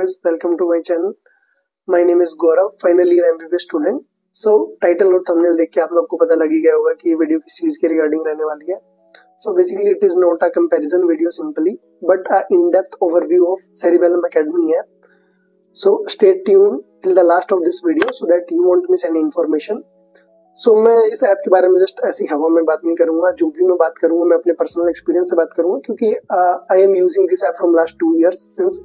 viewers, welcome to my channel. My name is Gaurav, final year MBBS student. So title और thumbnail देख के आप लोग को पता लग ही गया होगा कि ये वीडियो किस चीज के रिगार्डिंग रहने वाली है. So basically it is not a comparison video simply, but a in-depth overview of Cerebellum Academy app. So stay tuned till the last of this video so that you won't miss any information. So मैं इस app के बारे में just ऐसी हवा में बात नहीं करूंगा. जो भी मैं बात करूंगा मैं अपने पर्सनल एक्सपीरियंस से बात करूंगा, क्योंकि I am using this app from last 2 years since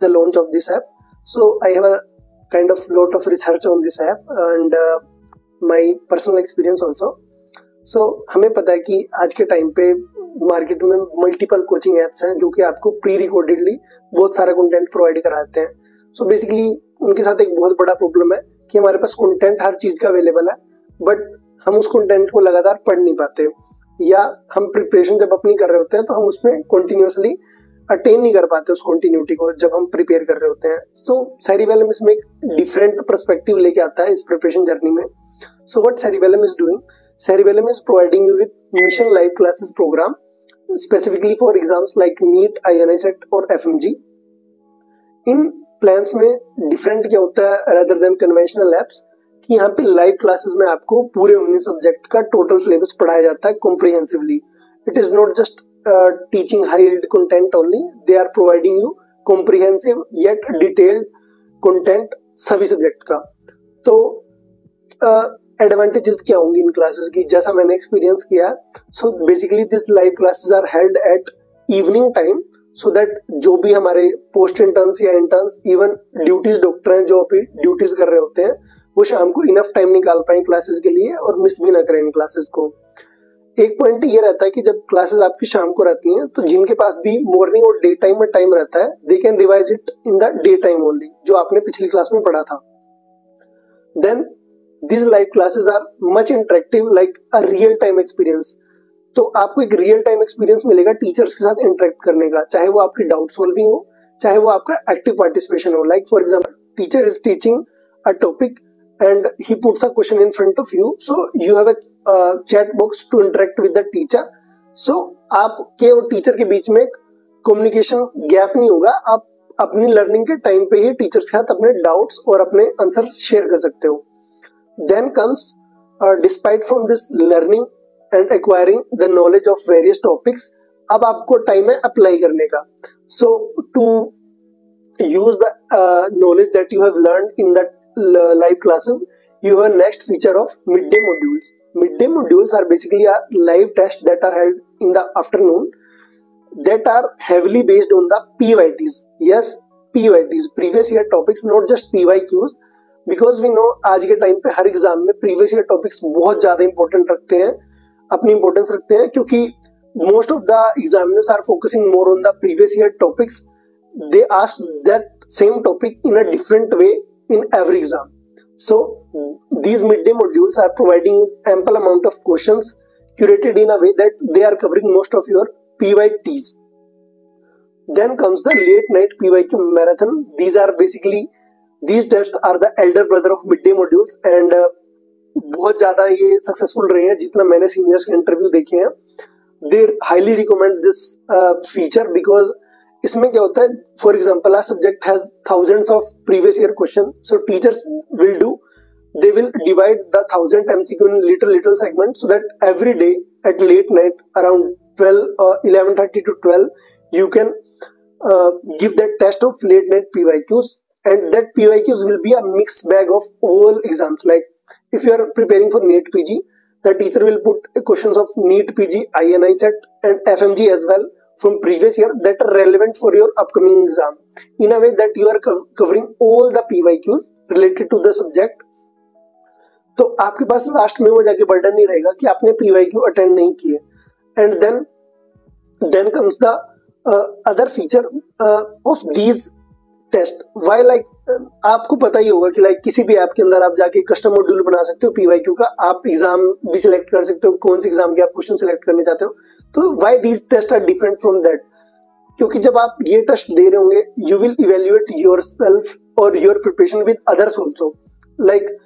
the launch of this app. So I have a kind of lot of research on this app and my personal experience also. So हमें पता है कि आज के time पे market में multiple coaching apps हैं जो कि आपको प्री रिकॉर्डेडली बहुत सारा कंटेंट प्रोवाइड कराते हैं. सो बेसिकली उनके साथ एक बहुत बड़ा प्रॉब्लम है कि हमारे पास कंटेंट हर चीज का अवेलेबल है, बट हम उस कंटेंट को लगातार पढ़ नहीं पाते, या हम प्रिपरेशन जब अपनी कर रहे होते हैं तो हम उसमें कंटिन्यूअसली अटेन नहीं कर पाते उस कंटिन्यूटी को जब हम प्रिपेयर कर रहे होते हैं. सो सेरिबेलम इसमें एक डिफरेंट पर्सपेक्टिव लेके आता है इस प्रिपरेशन जर्नी में. So what Cerebellum is doing, Cerebellum is providing you with mission live classes program specifically for exams like NEET, INI CET और FMG. इन प्लान्स में डिफरेंट क्या होता है रेदर देन कन्वेंशनल एप्स कि यहाँ पे लाइव क्लासेस में आपको पूरे 19 सब्जेक्ट का टोटल सिलेबस पढ़ाया जाता है comprehensively. It is not just teaching high yield content only, they are providing you comprehensive yet detailed content सभी सब्जेक्ट का. तो एडवांटेजेस क्या होंगी इन क्लासेस की, जैसा मैंने एक्सपीरियंस किया. So basically this live classes are held at evening time so that जो भी हमारे पोस्ट इंटर्न्स या इंटर्न्स इवन ड्यूटीज डॉक्टर हैं जो अभी ड्यूटीज कर रहे होते हैं वो शाम को इनफ टाइम निकाल पाए क्लासेस के लिए और मिस भी ना करें इन क्लासेस को. एक पॉइंट ये रहता है कि जब क्लासेस आपकी शाम को रहती हैं तो जिनके पास भी मॉर्निंग और डे टाइम में टाइम रहता है they can revise it in the day time only, जो आपने पिछली क्लास में पढ़ा था. Then this live classes are much interactive like a real time experience. तो आपको एक रियल टाइम एक्सपीरियंस मिलेगा टीचर्स के साथ इंटरेक्ट करने का, चाहे वो आपकी डाउट सॉल्विंग हो, चाहे वो आपका एक्टिव पार्टिसिपेशन हो. Like for example teacher is teaching a topic and he puts a question in front of you, so you have a chat box to interact with the teacher. So आपके और teacher के बीच में communication gap नहीं होगा, आप अपनी learning के time पे ही टीचर के साथ अपने डाउट्स और अपने आंसर शेयर कर सकते हो. Then comes despite from this learning and acquiring the knowledge of various topics, अब आपको टाइम है अप्लाई करने का. So to use the knowledge that you have learned in that live classes, you have next feature of midday modules. Midday modules are basically a live test that are held in the afternoon that are heavily based on the PYTs. Yes, PYTs, previous year topics, not just PYQs, because we know आज के time पे हर exam में previous year topics बहुत ज्यादा important रखते हैं, अपनी importance रखते हैं, क्योंकि most of the examiners are focusing more on the previous year topics. They ask that same topic in a different way in every exam. So these midday modules are providing ample amount of questions curated in a way that they are covering most of your PYTs. Then comes the late night PYQ marathon. These tests are the elder brother of midday modules and बहुत ज्यादा ये successful रहे हैं जितना मैंने seniors के interview देखे हैं. They highly recommend this feature because इसमें क्या होता है, for example a subject has thousands of previous year question, so teachers will do, they will divide the 1000 MCQ in little segments so that every day at late night around 11:30 to 12 you can give that test of late night PYQs, and that PYQs will be a mixed bag of all exams. Like if you are preparing for NEET PG, the teacher will put questions of NEET PG, INI set and FMG as well from previous year that are relevant for your upcoming exam, in a way that you are covering all the PYQs related to the subject. तो आपके पास last में वो जाके burden नहीं रहेगा कि आपने PYQ attend नहीं किए. And then comes the other feature of these test. Why like आपको पता ही होगा कि लाइक किसी भी ऐप के अंदर आप जाके कस्टम मॉड्यूल बना सकते हो PYQ का, आप एग्जाम भी सिलेक्ट कर सकते हो कौन से एग्जाम के आप क्वेश्चन सिलेक्ट करने चाहते हो. तो why these test are different from that, क्योंकि जब आप ये टेस्ट दे रहे होंगे यू विल इवेल्युएट योरसेल्फ और your preparation with others also. Like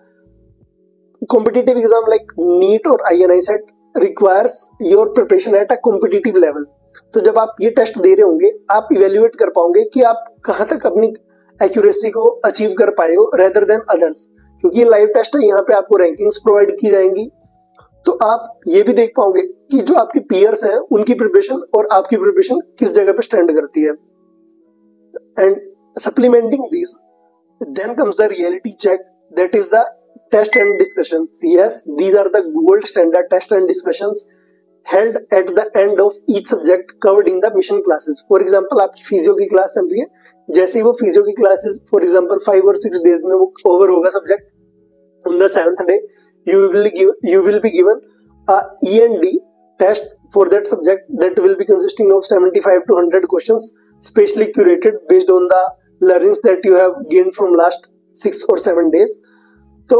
competitive exam like NEET और INI CET requires your preparation at a competitive level. तो जब आप ये टेस्ट दे रहे होंगे आप इवेल्युएट कर पाओगे कि आप कहाँ तक अपनी एक्यूरेसी को अचीव कर पाए हो रेदर देन अदर्स, क्योंकि ये लाइव टेस्ट है, यहाँ पे आपको रैंकिंग्स प्रोवाइड की जाएंगी। तो आप ये भी देख पाओगे कि जो आपके पीयर्स हैं उनकी प्रिपरेशन और आपकी प्रिपरेशन किस जगह पे स्टैंड करती है। And supplementing this, then comes the reality check, that is the test and discussions. Yes, these are the gold standard test and discussions held at the end of each subject covered in the mission classes. For example, आपकी physio की class चल रही है, जैसे ही वो physio की classes for example 5 और 6 days में वो ओवर होगा subject, on the 7th day you will be given a E&D test for that subject that will be consisting of 75 to 100 questions specially curated based on the learnings that you have gained from last 6 or 7 days. तो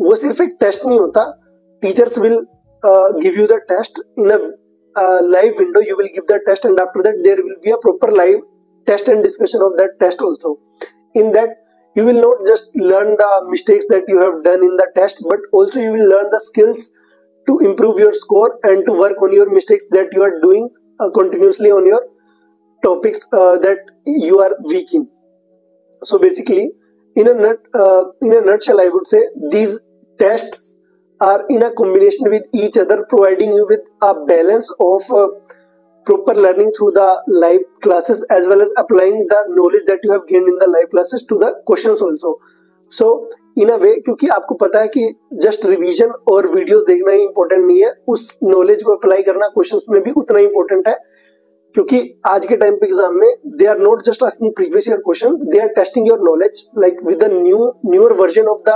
वो सिर्फ एक test नहीं होता, teachers will give you the test in a live window, you will give the test and after that there will be a proper live test and discussion of that test also. In that you will not just learn the mistakes that you have done in the test, but also you will learn the skills to improve your score and to work on your mistakes that you are doing continuously on your topics that you are weak in. So basically, in a nutshell, I would say these tests are in a combination with each other, providing you with a balance of proper learning through the live classes as well as applying the knowledge that you have gained in the live classes to the questions also. So in a way, क्योंकि आपको पता है कि just revision और videos देखना ही important नहीं है, उस knowledge को apply करना questions में भी उतना ही important है, क्योंकि आज के टाइम पे एग्जाम में they are not just asking previous year question, they are testing your knowledge like with the newer version of the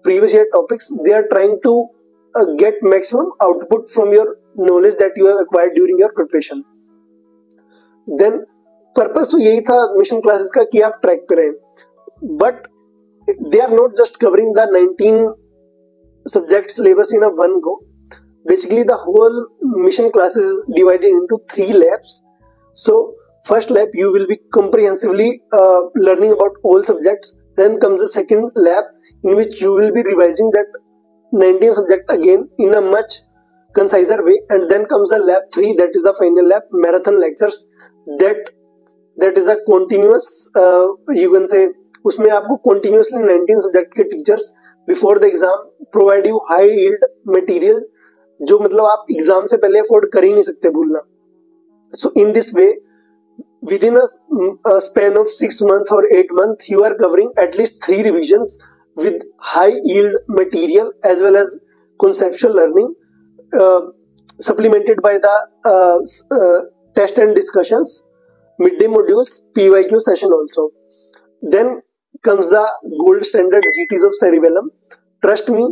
previous year topics. They are trying to get maximum output from your knowledge that you have acquired during your preparation. Then purpose तो यही था mission classes का कि आप track पे रहें, but they are not just covering the 19 subject syllabus in a one go. Basically, the whole mission classes is divided into 3 labs. So first lab you will be comprehensively learning about all subjects. Then comes the second lab in which you will be revising that 19 subject again in a much conciser way. And then comes the lab 3, that is the final lab, marathon lectures. That is a continuous, you can say, उसमें आपको continuously 19 subject के teachers before the exam provide you high yield material, जो मतलब आप exam से पहले afford कर ही नहीं सकते भूलना. So in this way within a span of 6 months or 8 months you are covering at least 3 revisions with high yield material as well as conceptual learning, supplemented by the test and discussions, midday modules, PYQ session also. Then comes the gold standard GTs of Cerebellum. Trust me,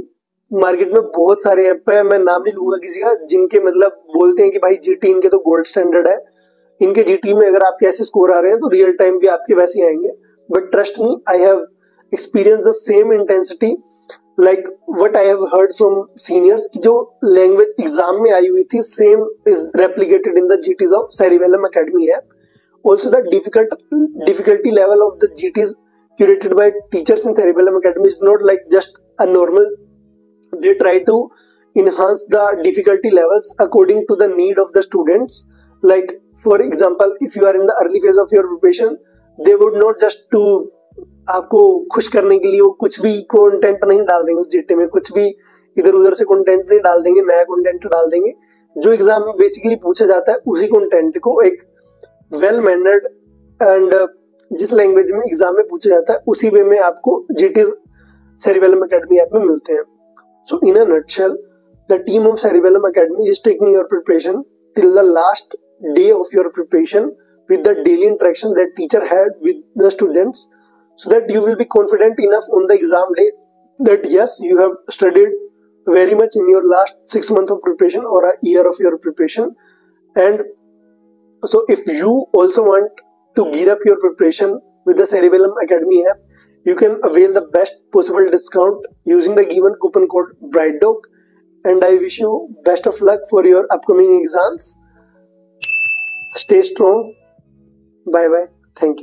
market में बहुत सारे app है, मैं नाम नहीं लूंगा किसी का, जिनके मतलब बोलते हैं कि भाई जीटी इनके तो गोल्ड स्टैंडर्ड है, इनके जीटी में अगर आपके ऐसे स्कोर आ रहे हैं तो रियल टाइम भी आपके वैसे ही आएंगे. But trust me, I have experience the same intensity like what I have heard from seniors, जो लैंग्वेज एग्जाम में आई हुई थी same is replicated in the जीटीज of cerebellum academy app. Also the difficulty level of the जीटीज curated by teachers in Cerebellum Academy is not like just a normal. They try to enhance the difficulty levels according to the need of the students. Like for example, if you are in the early phase of your preparation, they would not just to आपको खुश करने के लिए वो कुछ भी content नहीं डाल देंगे उस जीटी में, कुछ भी इधर उधर से कंटेंट नहीं डाल देंगे, नया कंटेंट डाल देंगे. जो एग्जाम में बेसिकली पूछा जाता है उसी कंटेंट को एक वेल मैनर्ड एंड जिस लैंग्वेज में एग्जाम में पूछा जाता है उसी वे में आपको जीटीज सेरिबेलम एकेडमी ऐप में मिलते हैं. So in a nutshell, the team of Cerebellum Academy is taking your preparation till the last day of your preparation with the daily interaction that teacher had with the students, so that you will be confident enough on the exam day that yes, you have studied very much in your last 6 months of preparation or a year of your preparation. And so if you also want to gear up your preparation with the Cerebellum Academy app, you can avail the best possible discount using the given coupon code BrightDog. And I wish you best of luck for your upcoming exams. Stay strong. Bye bye. Thank you.